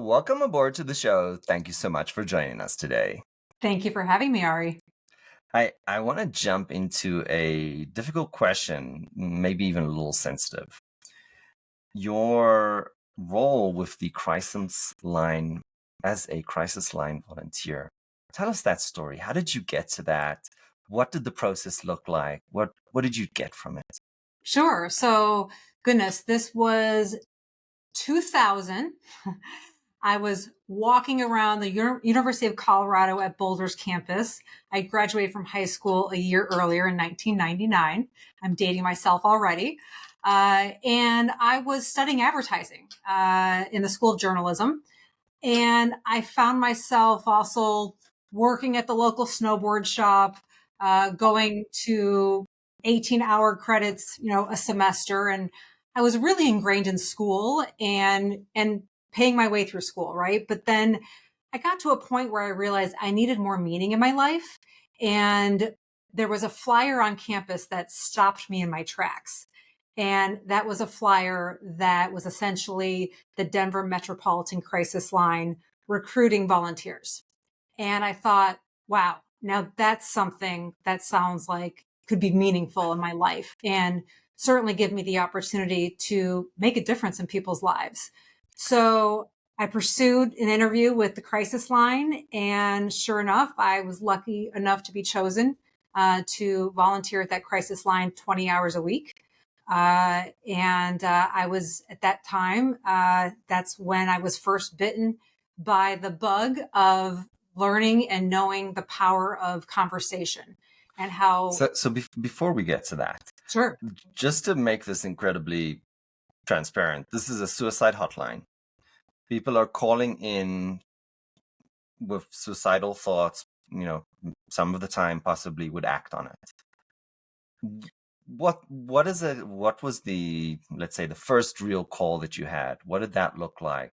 welcome aboard to the show. Thank you so much for joining us today. Thank you for having me, Ari. I want to jump into a difficult question, maybe even a little sensitive. Your role with the crisis line as a crisis line volunteer. Tell us that story. How did you get to that? What did the process look like? What did you get from it? Sure. So, goodness, this was 2000. I was walking around the University of Colorado at Boulder's campus. I graduated from high school a year earlier in 1999. I'm dating myself already. And I was studying advertising in the School of Journalism. And I found myself also working at the local snowboard shop, going to 18-hour credits, a semester. And I was really ingrained in school and paying my way through school, right? But then I got to a point where I realized I needed more meaning in my life. And there was a flyer on campus that stopped me in my tracks. And that was a flyer that was essentially the Denver Metropolitan Crisis Line recruiting volunteers. And I thought, wow, now that's something that sounds like could be meaningful in my life and certainly give me the opportunity to make a difference in people's lives. So I pursued an interview with the Crisis Line, and sure enough, I was lucky enough to be chosen to volunteer at that Crisis Line 20 hours a week. I was at that time, that's when I was first bitten by the bug of learning and knowing the power of conversation and how. Before we get to that, Sure. just to make this incredibly transparent, this is a suicide hotline. People are calling in with suicidal thoughts, some of the time possibly would act on it. What was the, let's say, the first real call that you had? What did that look like?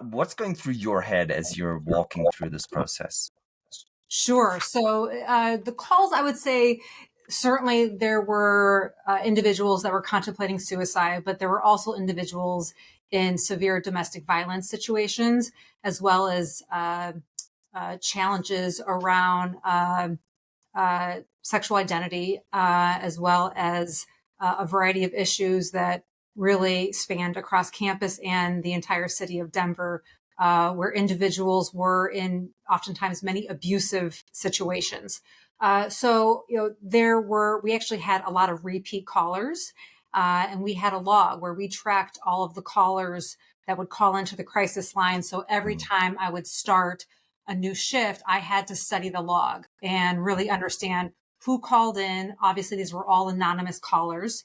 What's going through your head as you're walking through this process? Sure. So the calls, I would say, certainly there were individuals that were contemplating suicide, but there were also individuals in severe domestic violence situations, as well as challenges around sexual identity, as well as a variety of issues that really spanned across campus and the entire city of Denver, where individuals were in oftentimes many abusive situations. We actually had a lot of repeat callers, and we had a log where we tracked all of the callers that would call into the crisis line. So every time I would start a new shift, I had to study the log and really understand who called in. Obviously, these were all anonymous callers.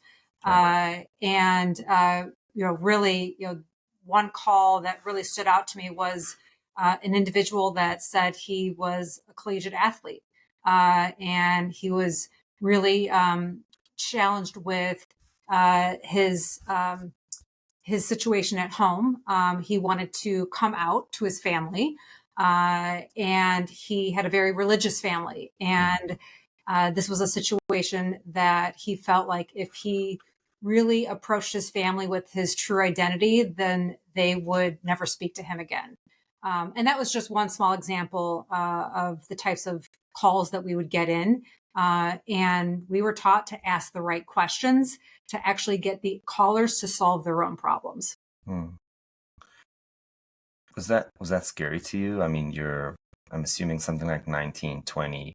One call that really stood out to me was an individual that said he was a collegiate athlete. And he was really challenged with his situation at home. He wanted to come out to his family, and he had a very religious family. And this was a situation that he felt like if he really approached his family with his true identity, then they would never speak to him again. And that was just one small example of the types of calls that we would get in. And we were taught to ask the right questions to actually get the callers to solve their own problems. Was that scary to you? I mean, I'm assuming something like 19, 20,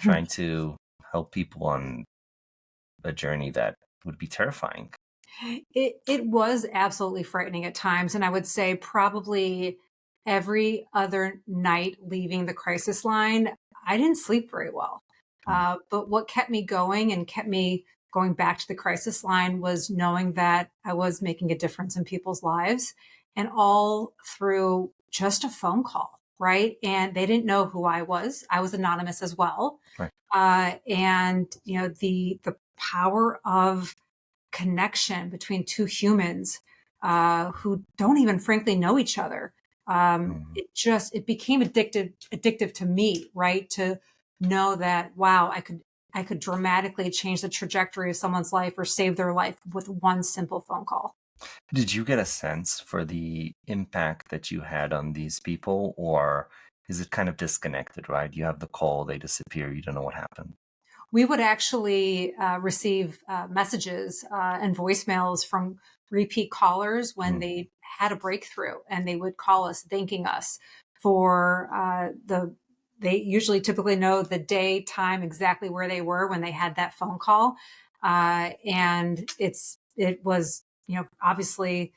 trying to help people on a journey that would be terrifying. It was absolutely frightening at times. And I would say probably every other night leaving the crisis line, I didn't sleep very well. But what kept me going and kept me going back to the crisis line was knowing that I was making a difference in people's lives, and all through just a phone call, right? And they didn't know who I was. I was anonymous as well. Right. The power of connection between two humans who don't even frankly know each other. It became addictive to me, right? To know that, wow, I could dramatically change the trajectory of someone's life or save their life with one simple phone call. Did you get a sense for the impact that you had on these people, or is it kind of disconnected, right? You have the call, they disappear, you don't know what happened. We would actually receive messages and voicemails from repeat callers when Mm, they had a breakthrough, and they would call us thanking us for they usually typically know the day, time, exactly where they were when they had that phone call. And it was, obviously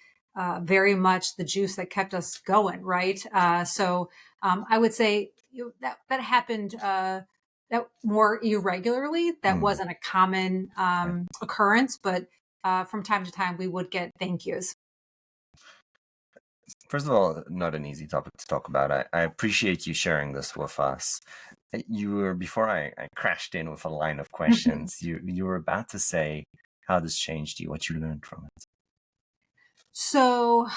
very much the juice that kept us going, right? So I would say that happened that more irregularly. That mm, wasn't a common right. occurrence, but from time to time we would get thank yous. First of all, not an easy topic to talk about. I appreciate you sharing this with us. You were, before I crashed in with a line of questions, you were about to say how this changed you, what you learned from it. So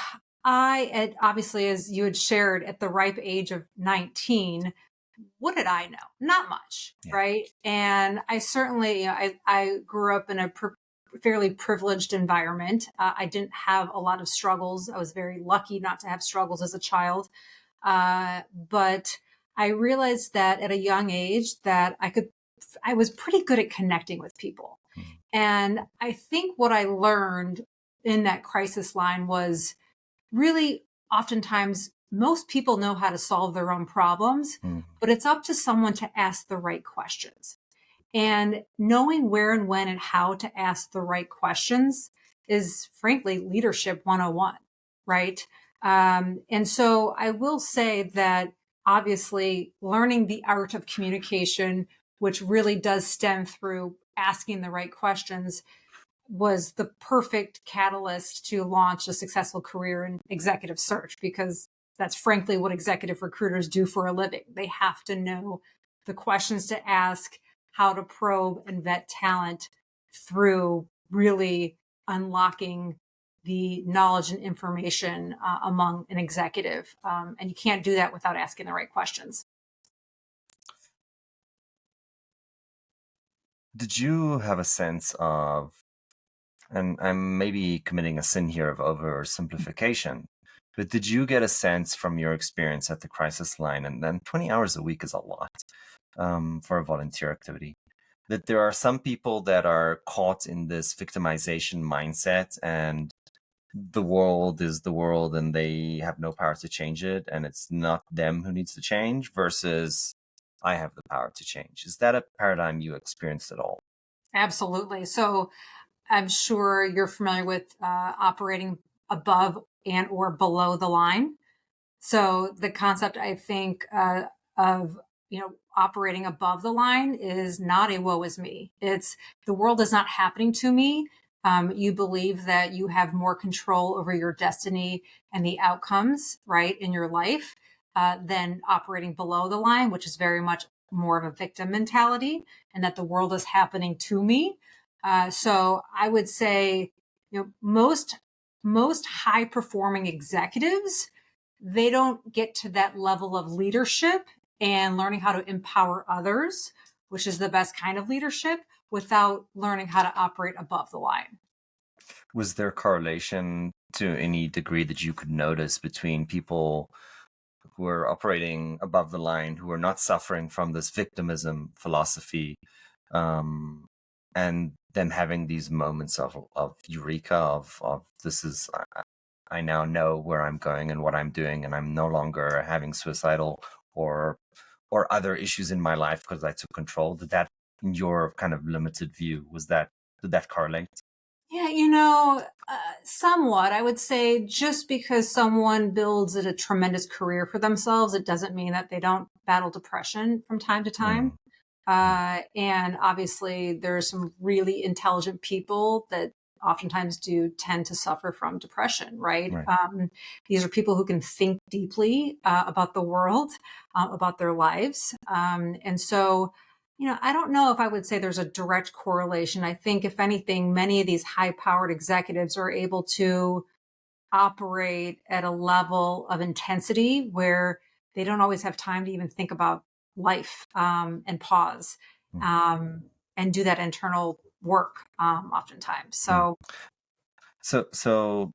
obviously, as you had shared, at the ripe age of 19, what did I know? Not much, Yeah. right? And I certainly, I grew up in a fairly privileged environment. I didn't have a lot of struggles. I was very lucky not to have struggles as a child. But I realized that at a young age that I was pretty good at connecting with people. Mm, And I think what I learned in that crisis line was really oftentimes most people know how to solve their own problems, mm, but it's up to someone to ask the right questions. And knowing where and when and how to ask the right questions is frankly leadership 101, right? And so I will say that obviously learning the art of communication, which really does stem through asking the right questions, was the perfect catalyst to launch a successful career in executive search, because that's frankly what executive recruiters do for a living. They have to know the questions to ask, how to probe and vet talent through really unlocking the knowledge and information among an executive. And you can't do that without asking the right questions. Did you have a sense of, and I'm maybe committing a sin here of oversimplification, but did you get a sense from your experience at the crisis line, and then 20 hours a week is a lot for a volunteer activity, that there are some people that are caught in this victimization mindset and the world is the world and they have no power to change it and it's not them who needs to change versus I have the power to change. Is that a paradigm you experienced at all? Absolutely. So I'm sure you're familiar with operating above and or below the line. So the concept, I think, of operating above the line is not a woe is me. It's the world is not happening to me. You believe that you have more control over your destiny and the outcomes, right, in your life than operating below the line, which is very much more of a victim mentality, and that the world is happening to me. So I would say, most high performing executives, they don't get to that level of leadership and learning how to empower others, which is the best kind of leadership, without learning how to operate above the line. Was there correlation to any degree that you could notice between people who are operating above the line, who are not suffering from this victimism philosophy, um, and then having these moments of eureka, of this is, I now know where I'm going and what I'm doing, and I'm no longer having suicidal or or other issues in my life because I took control. Did that, in your kind of limited view, did that correlate? Yeah, somewhat. I would say just because someone builds a tremendous career for themselves, it doesn't mean that they don't battle depression from time to time. Mm, mm, And obviously, there are some really intelligent people that oftentimes do tend to suffer from depression, right? right. These are people who can think deeply about the world, about their lives. And so, I don't know if I would say there's a direct correlation. I think, if anything, many of these high powered executives are able to operate at a level of intensity where they don't always have time to even think about life and pause Mm, um, and do that internal work oftentimes. mm. So, So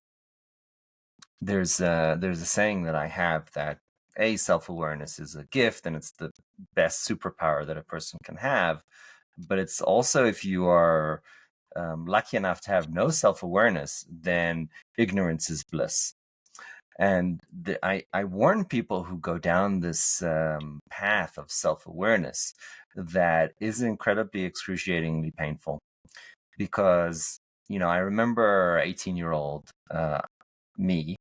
there's a saying that I have that self-awareness is a gift and it's the best superpower that a person can have, but it's also, if you are lucky enough to have no self-awareness, then ignorance is bliss. And I warn people who go down this path of self-awareness that is incredibly excruciatingly painful, because I remember 18-year-old me,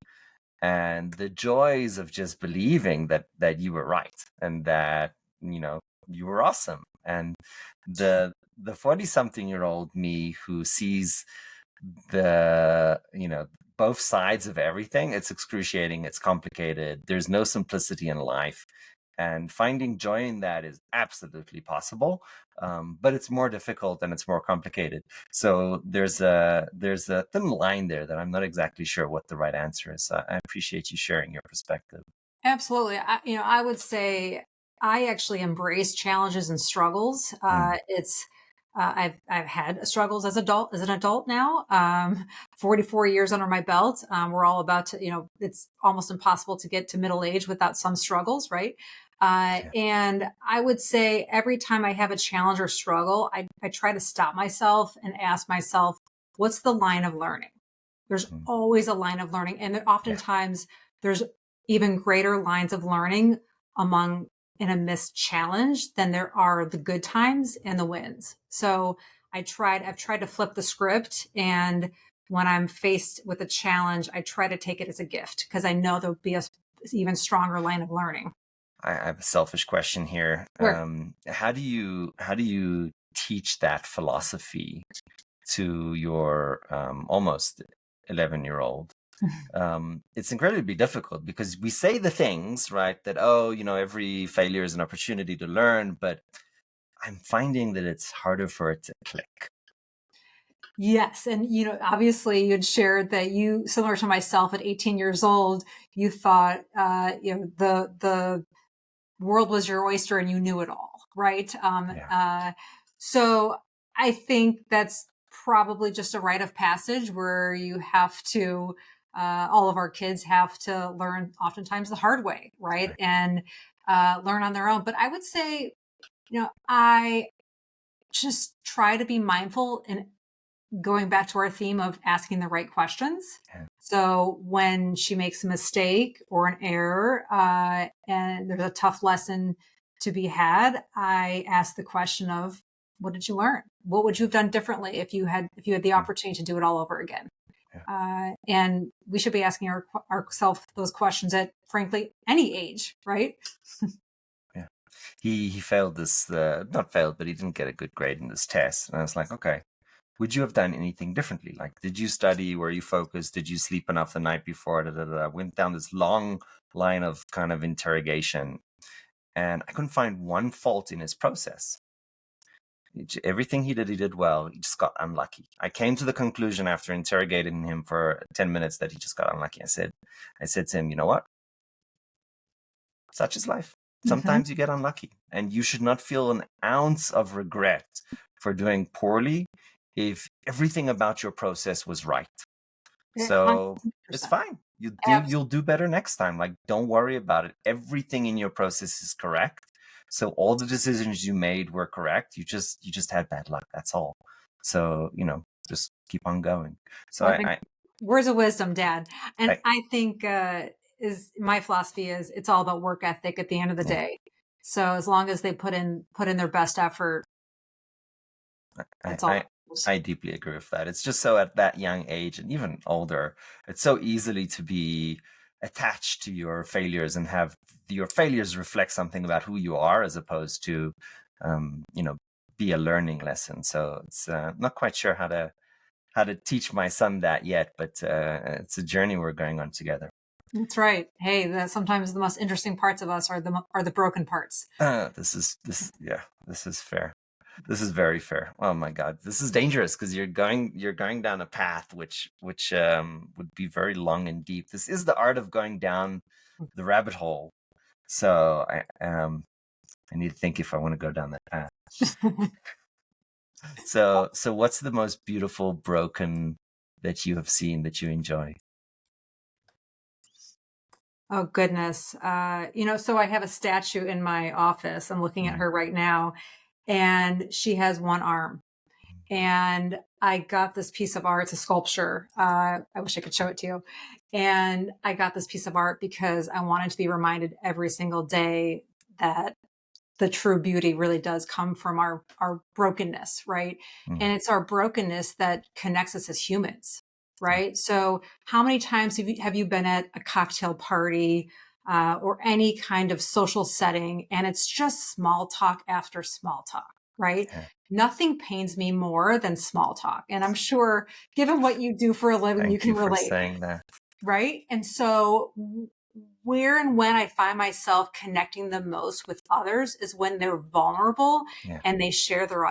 and the joys of just believing that you were right and that you were awesome, and the 40-something-year-old me who sees the both sides of everything. It's excruciating, it's complicated, there's no simplicity in life, and finding joy in that is absolutely possible, but it's more difficult and it's more complicated. So there's a thin line there that I'm not exactly sure what the right answer is. So I appreciate you sharing your perspective. Absolutely. I would say I actually embrace challenges and struggles. I've had struggles as an adult now. 44 years under my belt. We're all about to, it's almost impossible to get to middle age without some struggles, right? Yeah. And I would say every time I have a challenge or struggle, I try to stop myself and ask myself, what's the line of learning? There's Mm. always a line of learning. And Yeah. oftentimes there's even greater lines of learning among in a missed challenge than there are the good times and the wins. So I've tried to flip the script, and when I'm faced with a challenge, I try to take it as a gift because I know there'll be a even stronger line of learning. I have a selfish question here. Sure. How do you teach that philosophy to your almost 11-year-old? It's incredibly difficult because we say the things, right, that, every failure is an opportunity to learn, but I'm finding that it's harder for it to click. Yes. And, obviously you'd shared that you, similar to myself at 18 years old, you thought, the world was your oyster and you knew it all, right? Yeah. So I think that's probably just a rite of passage where you have to, all of our kids have to learn oftentimes the hard way, right? Right. And learn on their own. But I would say, I just try to be mindful and going back to our theme of asking the right questions. Yeah. So when she makes a mistake or an error, and there's a tough lesson to be had, I ask the question of, what did you learn? What would you have done differently if you had the Mm. opportunity to do it all over again? Yeah. And we should be asking ourselves those questions at, frankly, any age, right? Yeah. He failed this, not failed, but he didn't get a good grade in this test. And I was like, okay, would you have done anything differently? Like, did you study? Were you focused? Did you sleep enough the night before? Da, da, da. Went down this long line of kind of interrogation, and I couldn't find one fault in his process. Everything he did well. He just got unlucky. I came to the conclusion after interrogating him for 10 minutes that he just got unlucky. I said to him, you know what? Such is life. Mm-hmm. Sometimes you get unlucky, and you should not feel an ounce of regret for doing poorly if everything about your process was right. So it's 100%. fine. You'll do better next time. Like, don't worry about it. Everything in your process is correct. So all the decisions you made were correct. You just had bad luck. That's all. So, just keep on going. So Well, I think words of wisdom, Dad. And I I think is my philosophy is it's all about work ethic at the end of the yeah, day. So as long as they put in their best effort, I, that's all I that matters. I deeply agree with that. It's just so at that young age and even older, it's so easily to be attached to your failures and have your failures reflect something about who you are as opposed to, um, you know, be a learning lesson. So it's not quite sure how to teach my son that yet, but it's a journey we're going on together. That's right. Hey, sometimes the most interesting parts of us are the broken parts. Yeah, this is fair. This is very fair. Oh my God, this is dangerous because you're going down a path which would be very long and deep. This is the art of going down the rabbit hole. So I need to think if I want to go down that path. So what's the most beautiful broken that you have seen that you enjoy? Oh goodness. So I have a statue in my office. I'm looking at Mm. her right now, and she has one arm. And I got this piece of art. It's a sculpture. I wish I could show it to you. And I got this piece of art because I wanted to be reminded every single day that the true beauty really does come from our brokenness, right? Mm. And it's our brokenness that connects us as humans, right? So how many times have you been at a cocktail party or any kind of social setting, and it's just small talk after small talk, right? Yeah. Nothing pains me more than small talk. And I'm sure, given what you do for a living, you Thank can you for relate, saying that. right? And so, where and when I find myself connecting the most with others is when they're vulnerable Yeah. and they share their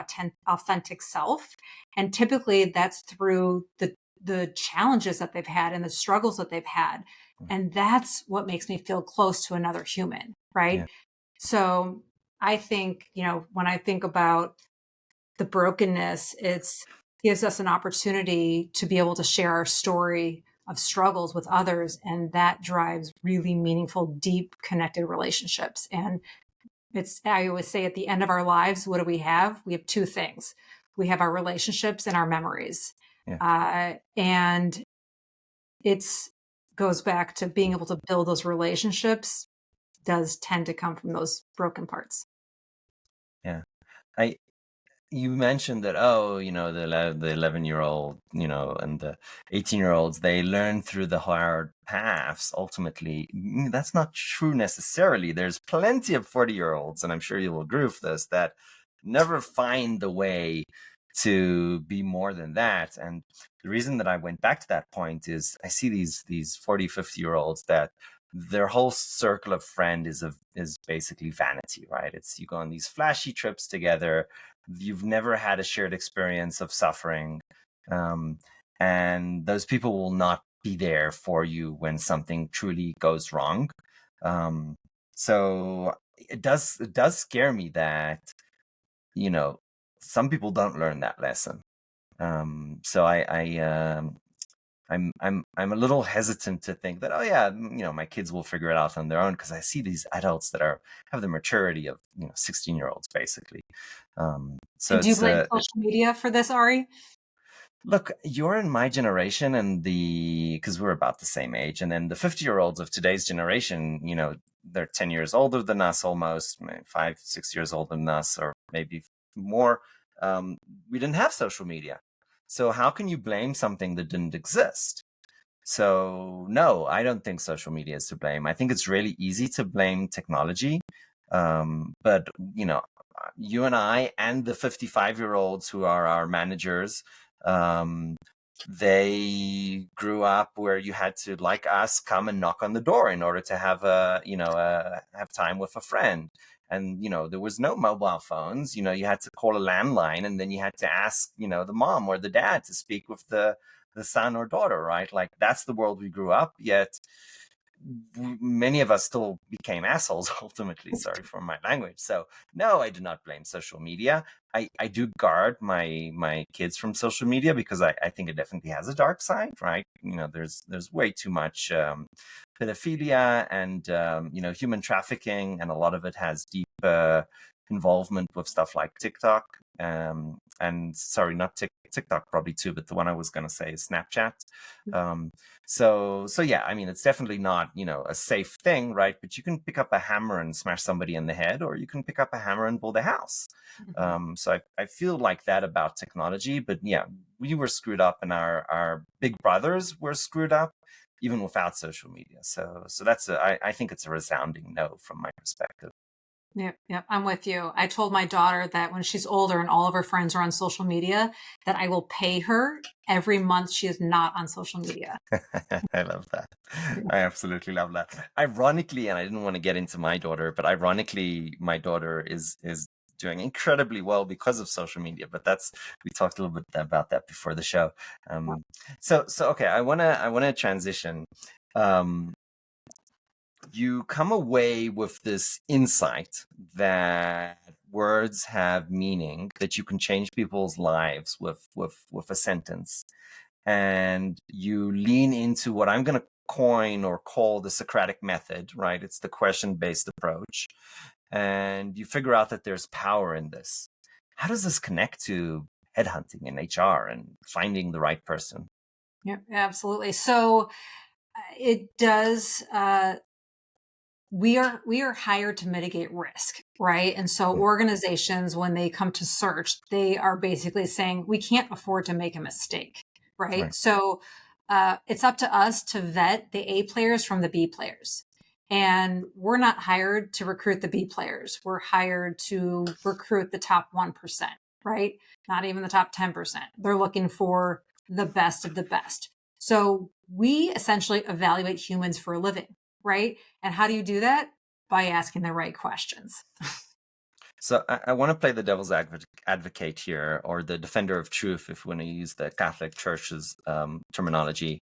authentic self. And typically that's through the challenges that they've had and the struggles that they've had. Mm. And that's what makes me feel close to another human, right? Yeah. So I think, when I think about the brokenness, it's gives us an opportunity to be able to share our story of struggles with others. And that drives really meaningful, deep, connected relationships. And I always say at the end of our lives, what do we have? We have two things. We have our relationships and our memories. Yeah. And it's goes back to being able to build those relationships does tend to come from those broken parts. Yeah. I You mentioned that, oh, the 11-year-old, and the 18-year-olds, they learn through the hard paths ultimately. That's not true necessarily. There's plenty of 40-year-olds, and I'm sure you'll agree with this, that never find the way to be more than that. And the reason that I went back to that point is I see these 40, 50-year-olds that their whole circle of friend is basically vanity, right? It's you go on these flashy trips together. You've never had a shared experience of suffering, um, and those people will not be there for you when something truly goes wrong. Um, so it does scare me that you know some people don't learn that lesson. So I'm a little hesitant to think that, oh yeah, my kids will figure it out on their own, because I see these adults that have the maturity of 16-year-olds basically. So And do you it's blame social media for this, Ari? look, you're in my generation, and because we're about the same age, and then the 50-year-olds of today's generation, they're 10 years older than us, almost maybe 5, 6 years older than us, or maybe more. We didn't have social media, so how can you blame something that didn't exist? So no, I don't think social media is to blame. I think it's really easy to blame technology. But you and I and the 55-year-olds who are our managers, um, they grew up where you had to, like us, come and knock on the door in order to have time with a friend. And there was no mobile phones. You had to call a landline, and then you had to ask the mom or the dad to speak with the son or daughter, right? Like, that's the world we grew up. Yet many of us still became assholes ultimately. Sorry for my language. So no, I do not blame social media. I do guard my kids from social media, because I think it definitely has a dark side, right? There's way too much pedophilia and human trafficking, and a lot of it has deep involvement with stuff like TikTok. And sorry, not TikTok probably too, but the one I was going to say is Snapchat. Um, so yeah, I mean, it's definitely not a safe thing, right? But you can pick up a hammer and smash somebody in the head, or you can pick up a hammer and build a house. So I feel like that about technology. But yeah, we were screwed up, and our big brothers were screwed up even without social media. So that's I think it's a resounding no from my perspective. Yep, yep, I'm with you. I told my daughter that when she's older and all of her friends are on social media, that I will pay her every month she is not on social media. I love that. Yeah. I absolutely love that. Ironically, and I didn't want to get into my daughter, but ironically, my daughter is doing incredibly well because of social media. But we talked a little bit about that before the show. Um, so okay, I wanna transition. Um, you come away with this insight that words have meaning, that you can change people's lives with a sentence. and you lean into what I'm going to coin or call the Socratic method, right? It's the question-based approach. And you figure out that there's power in this. How does this connect to headhunting and HR and finding the right person? Yeah, absolutely. So it does. We are hired to mitigate risk, right? And so organizations, when they come to search, they are basically saying we can't afford to make a mistake, right? Right. So it's up to us to vet the A players from the B players. And we're not hired to recruit the B players. We're hired to recruit the top 1%, right? Not even the top 10%. They're looking for the best of the best. So we essentially evaluate humans for a living, right? And how do you do that? By asking the right questions. So I want to play the devil's advocate here, or the defender of truth, if we want to use the Catholic Church's terminology.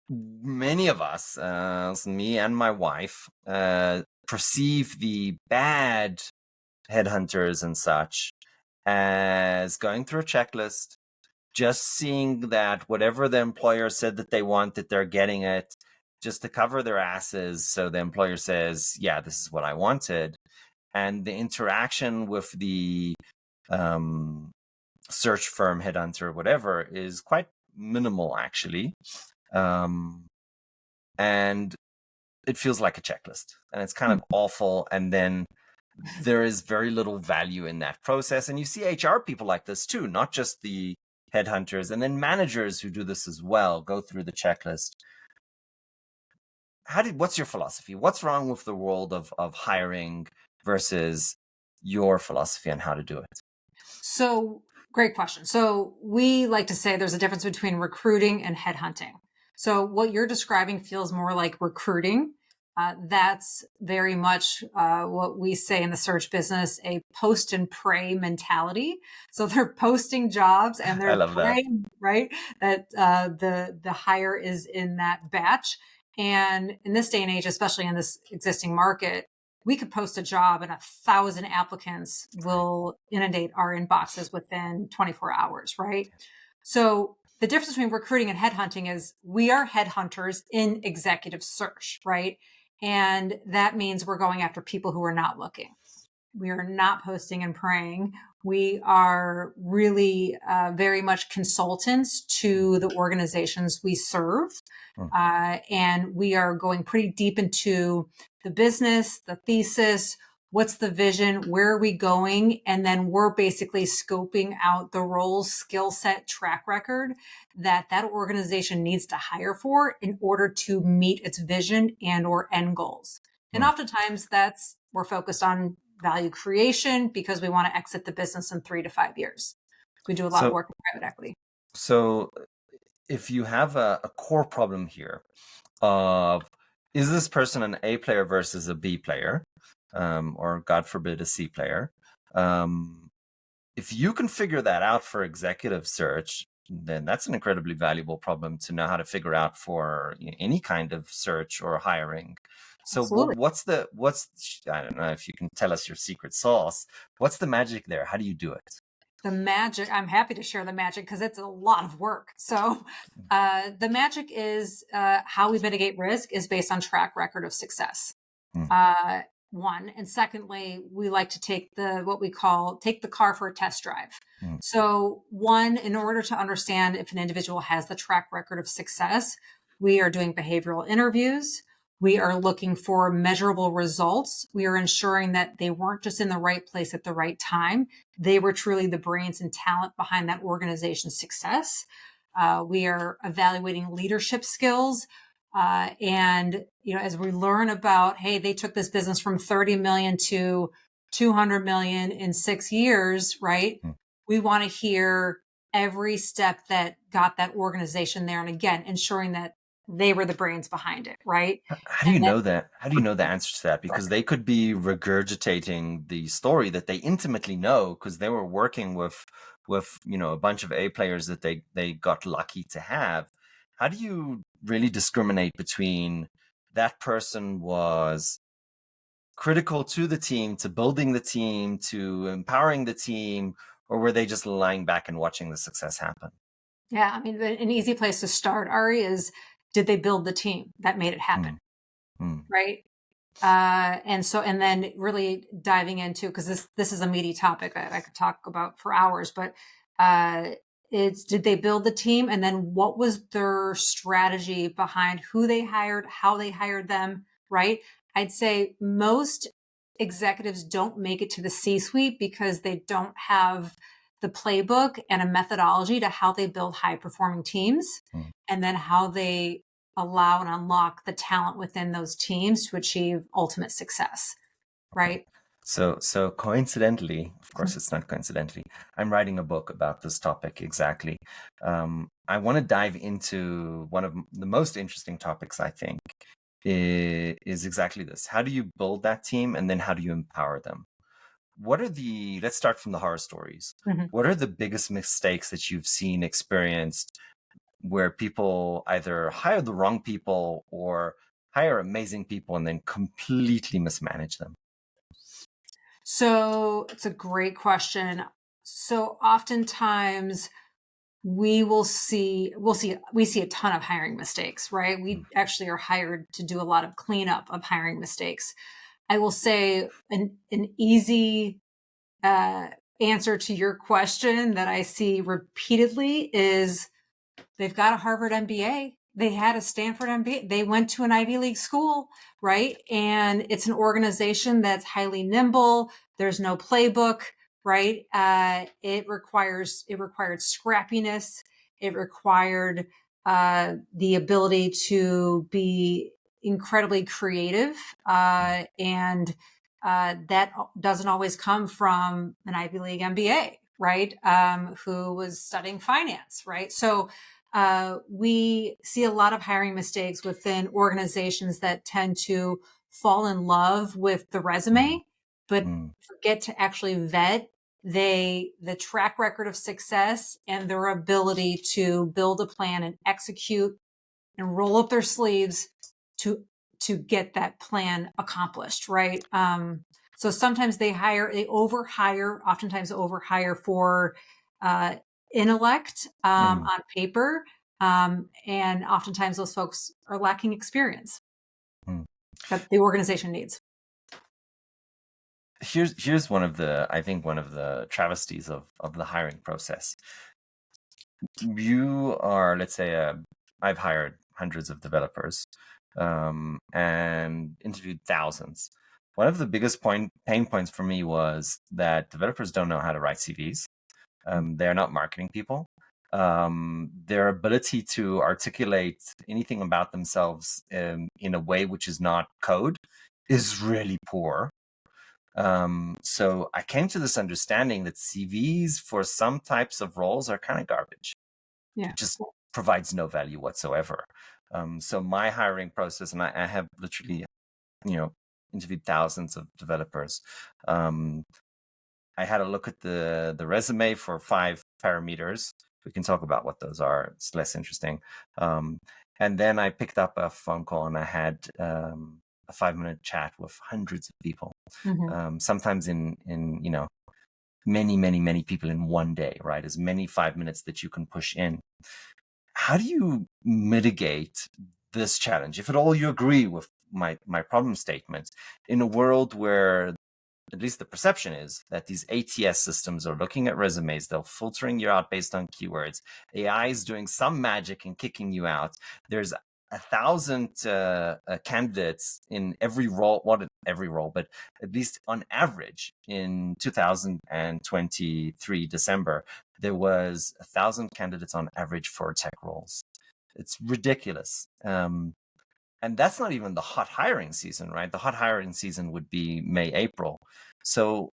Many of us, me and my wife, perceive the bad headhunters and such as going through a checklist, just seeing that whatever the employer said that they want, that they're getting it, just to cover their asses. So the employer says, yeah, this is what I wanted. And the interaction with the search firm, headhunter, whatever, is quite minimal, actually. And it feels like a checklist, and it's kind of awful. And then there is very little value in that process. And you see HR people like this too, not just the headhunters, and then managers who do this as well, go through the checklist. What's your philosophy? What's wrong with the world of hiring versus your philosophy on how to do it? So, great question. So, we like to say there's a difference between recruiting and headhunting. So, what you're describing feels more like recruiting. That's very much what we say in the search business, a post and pray mentality. So they're posting jobs and I they're love that. praying, right, that the hire is in that batch. And in this day and age, especially in this existing market, we could post a job and 1,000 applicants will inundate our inboxes within 24 hours, right? So the difference between recruiting and headhunting is we are headhunters in executive search, right? And that means we're going after people who are not looking. We are not posting and praying. We are really very much consultants to the organizations we serve. And we are going pretty deep into the business, the thesis, what's the vision, where are we going? And then we're basically scoping out the roles, skill set, track record that organization needs to hire for in order to meet its vision and or end goals. And oftentimes we're focused on value creation because we want to exit the business in 3 to 5 years. We do a lot of work in private equity. So if you have a core problem here of, is this person an A player versus a B player, or God forbid a C player? If you can figure that out for executive search, then that's an incredibly valuable problem to know how to figure out for any kind of search or hiring. So Absolutely. what's I don't know if you can tell us your secret sauce. What's the magic there? How do you do it? The magic, I'm happy to share the magic because it's a lot of work. So the magic is how we mitigate risk is based on track record of success. One. And secondly, we like to take what we call take the car for a test drive. So one, in order to understand if an individual has the track record of success, we are doing behavioral interviews. We are looking for measurable results. We are ensuring that they weren't just in the right place at the right time. They were truly the brains and talent behind that organization's success. We are evaluating leadership skills. And, as we learn about, hey, they took this business from 30 million to 200 million in 6 years, right? We want to hear every step that got that organization there. And again, ensuring that they were the brains behind it, right? How do you know that? How do you know the answer to that? Because they could be regurgitating the story that they intimately know because they were working with a bunch of A players that they got lucky to have. How do you really discriminate between that person was critical to the team, to building the team, to empowering the team, or were they just lying back and watching the success happen? Yeah, I mean, an easy place to start, Ari, is did they build the team that made it happen, Mm, mm, right? And then really diving into, because this is a meaty topic that I could talk about for hours, but uh, it's did they build the team, and then what was their strategy behind who they hired, how they hired them, right? I'd say most executives don't make it to the C-suite because they don't have the playbook and a methodology to how they build high performing teams, mm. and then how they allow and unlock the talent within those teams to achieve ultimate success, Okay. right? So coincidentally, of course, it's not coincidentally, I'm writing a book about this topic exactly. I want to dive into one of the most interesting topics, I think, is exactly this. How do you build that team, and then how do you empower them? Let's start from the horror stories. Mhm. What are the biggest mistakes that you've seen, experienced, where people either hire the wrong people or hire amazing people and then completely mismanage them? So it's a great question. So oftentimes we see a ton of hiring mistakes, right? Mm, We actually are hired to do a lot of cleanup of hiring mistakes. I will say an easy uh, answer to your question that I see repeatedly is they've got a Harvard MBA. They had a Stanford MBA. They went to an Ivy League school, right? And it's an organization that's highly nimble. There's no playbook, right? It required scrappiness. It required the ability to be incredibly creative, and that doesn't always come from an Ivy League MBA, right? Who was studying finance, right? So we see a lot of hiring mistakes within organizations that tend to fall in love with the mm, resume, but mm, forget to actually vet the track record of success and their ability to build a plan and execute and roll up their sleeves to to get that plan accomplished, right? So sometimes they overhire, oftentimes overhire for uh, intellect mm, on paper, and oftentimes those folks are lacking experience mm. that the organization needs. Here's one of the, I think, one of the travesties of the hiring process. You are, let's say, I've hired hundreds of developers, and interviewed thousands. One of the biggest pain points for me was that developers don't know how to write CVs. They're not marketing people. Their ability to articulate anything about themselves in a way which is not code is really poor. So I came to this understanding that CVs for some types of roles are kind of garbage. Yeah. It just provides no value whatsoever. So my hiring process, and I have literally, you know, interviewed thousands of developers. Um, I had a look at the resume for 5 parameters. We can talk about what those are. It's less interesting. Um, and then I picked up a phone call and I had a 5-minute chat with hundreds of people. Mhm. Sometimes in many people in one day, right? As many 5 minutes that you can push in. How do you mitigate this challenge, if at all you agree with my problem statement, in a world where at least the perception is that these ATS systems are looking at resumes, they're filtering you out based on keywords. AI is doing some magic and kicking you out. There's 1,000 candidates in every role, what every role, but at least on average in 2023 December, there was 1,000 candidates on average for tech roles. It's ridiculous. And that's not even the hot hiring season, right? The hot hiring season would be May, April. So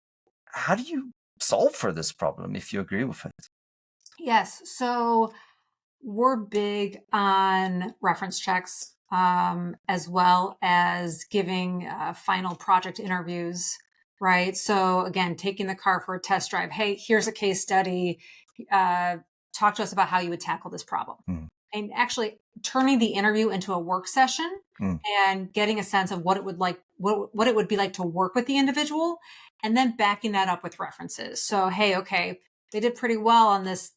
how do you solve for this problem if you agree with it? Yes. So we're big on reference checks, as well as giving final project interviews, right? So again, taking the car for a test drive. Hey, here's a case study. Uh, Talk to us about how you would tackle this problem. Mm, And actually turning the interview into a work session mm, and getting a sense of what it would be like to work with the individual, and then backing that up with references. So, hey, okay, they did pretty well on this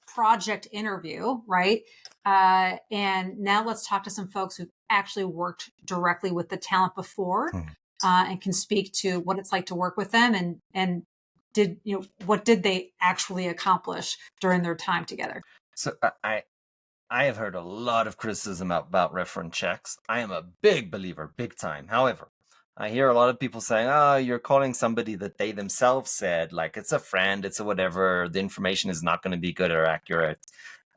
project interview, right? And now let's talk to some folks who've actually worked directly with the talent before, and can speak to what it's like to work with them, and what did they actually accomplish during their time together. So I have heard a lot of criticism about reference checks. I am a big believer, big time. However, I hear a lot of people saying, "Oh, you're calling somebody that they themselves said, like it's a friend, it's a whatever. The information is not going to be good or accurate."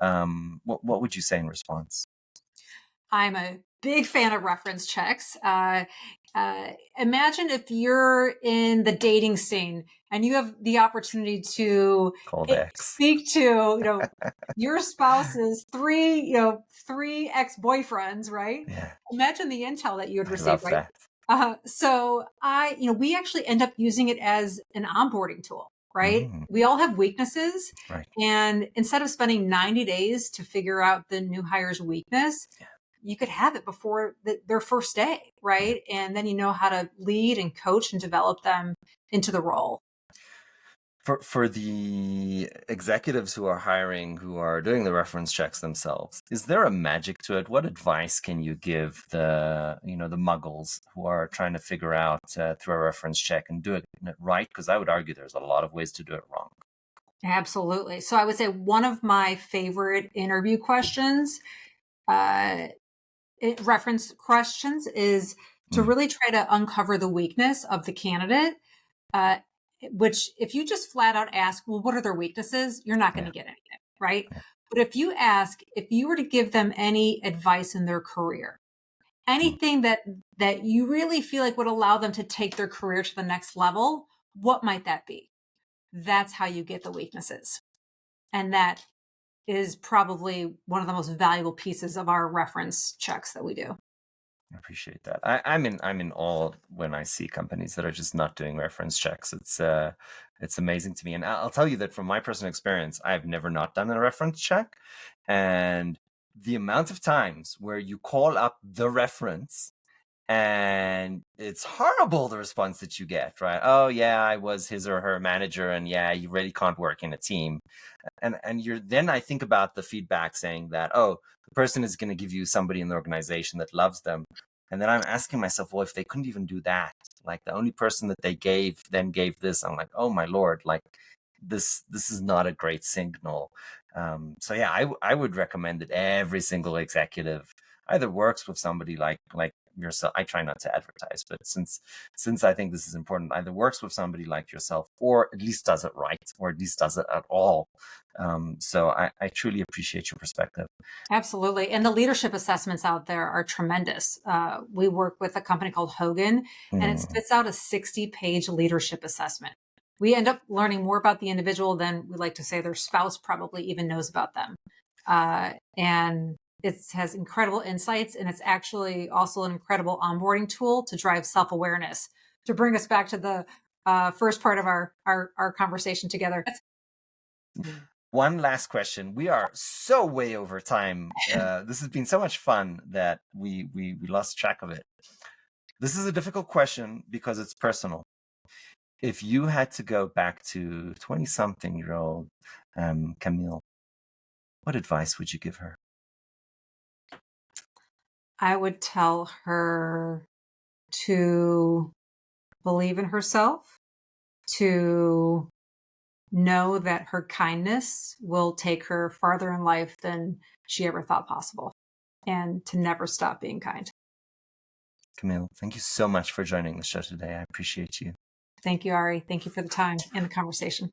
What would you say in response? I'm a big fan of reference checks. Imagine if you're in the dating scene and you have the opportunity to Callbacks. speak to, your spouse's three ex-boyfriends, right? Yeah, Imagine the intel that you would I receive, love right? that. So we actually end up using it as an onboarding tool, right? We all have weaknesses. Right. And instead of spending 90 days to figure out the new hire's weakness, you could have it before their first day, right? And then you know how to lead and coach and develop them into the role. For the executives who are hiring, who are doing the reference checks themselves, is there a magic to it? What advice can you give the muggles who are trying to figure out through a reference check and do it right? Because I would argue there's a lot of ways to do it wrong. Absolutely. So I would say one of my favorite interview questions, reference questions, is to really try to uncover the weakness of the candidate. Which if you just flat out ask, well, what are their weaknesses? You're not going to get anything, right? But if you ask, if you were to give them any advice in their career, anything that you really feel like would allow them to take their career to the next level, what might that be? That's how you get the weaknesses. And that is probably one of the most valuable pieces of our reference checks that we do. I appreciate that. I'm in awe when I see companies that are just not doing reference checks. It's amazing to me. And I'll tell you that from my personal experience, I've never not done a reference check. And the amount of times where you call up the reference and it's horrible, the response that you get, right? Oh yeah, I was his or her manager, and yeah, you really can't work in a team. And then I think about the feedback saying that, oh, the person is going to give you somebody in the organization that loves them. And then I'm asking myself, well, if they couldn't even do that, like the only person that they gave this, I'm like, oh my Lord, like this is not a great signal. So yeah, I would recommend that every single executive either works with somebody like yourself. I try not to advertise, but since I think this is important, either works with somebody like yourself, or at least does it right, or at least does it at all. So I truly appreciate your perspective. Absolutely. And the leadership assessments out there are tremendous. We work with a company called Hogan, and it spits out a 60-page leadership assessment. We end up learning more about the individual than we like to say their spouse probably even knows about them. And it has incredible insights, and it's actually also an incredible onboarding tool to drive self-awareness. To bring us back to the first part of our conversation together. One last question. We are so way over time. This has been so much fun that we lost track of it. This is a difficult question because it's personal. If you had to go back to 20-something-year-old Camille, what advice would you give her? I would tell her to believe in herself, to know that her kindness will take her farther in life than she ever thought possible, and to never stop being kind. Camille, thank you so much for joining the show today. I appreciate you. Thank you, Ari. Thank you for the time and the conversation.